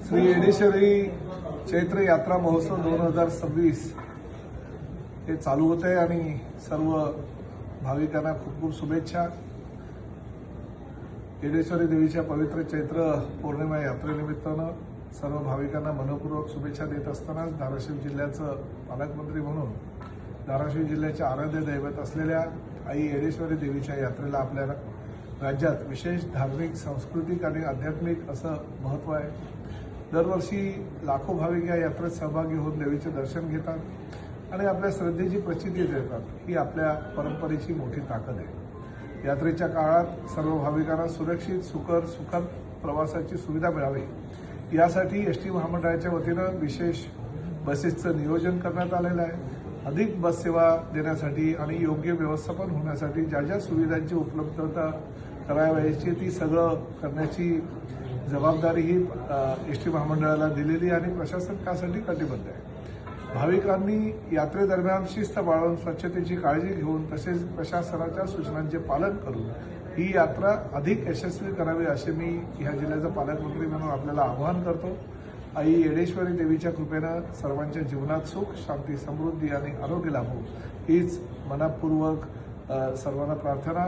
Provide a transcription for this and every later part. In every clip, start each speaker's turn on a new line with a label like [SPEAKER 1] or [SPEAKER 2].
[SPEAKER 1] श्री येडेश्वरी चैत्र यात्रा महोत्सव 2026 हे चालू होते आणि सर्व भाविकांना खूप खूप शुभेच्छा। येडेश्वरी देवीच्या पवित्र चैत्र पौर्णिमा यात्रेनिमित्तानं सर्व भाविकांना मनपूर्वक शुभेच्छा देत असतानाच धाराशिव जिल्ह्याचं पालकमंत्री म्हणून धाराशिव जिल्ह्याचे आराध्य दैवत असलेल्या आई येडेश्वरी देवीच्या यात्रेला आपल्या राज्यात विशेष धार्मिक, सांस्कृतिक आणि आध्यात्मिक असं महत्त्व आहे। दरवर्षी लाखो भाविक या यात्रेत सहभागी होऊन देवीचे दर्शन घेतात आणि आपल्या श्रद्धेची प्रचिती देतात। ही आपल्या परंपरेची मोठी ताकद आहे। यात्रेच्या काळात सर्व भाविकांना सुरक्षित, सुखद प्रवासाची सुविधा मिळावी यासाठी एसटी महामंडळाच्या वतीनं विशेष बसेसचं नियोजन करण्यात आलेलं आहे। अधिक बस सेवा देण्यासाठी आणि योग्य व्यवस्थापन होण्यासाठी ज्या ज्या सुविधांची उपलब्धता करावयाची ती सगळं करण्याची जबाबदारी ही एसटी महामंडळाला दिलेली आणि प्रशासन त्यासाठी कटिबद्ध आहे। भाविकांनी यात्रेदरम्यान शिस्त पाळून स्वच्छतेची काळजी घेऊन तसेच प्रशासनाच्या सूचनांचे पालन करून ही यात्रा अधिक यशस्वी करावी असे मी ह्या जिल्ह्याचा पालकमंत्री म्हणून आपल्याला आवाहन करतो। आई येडेश्वरी देवीच्या कृपेनं सर्वांच्या जीवनात सुख, शांती, समृद्धी आणि आरोग्य लाभो हीच मनपूर्वक सर्वांना प्रार्थना।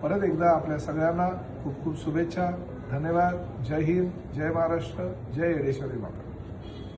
[SPEAKER 1] परत एकदा आपल्या सगळ्यांना खूप खूप शुभेच्छा। धन्यवाद। जय हिंद, जय महाराष्ट्र, जय येडेश्वरी माता।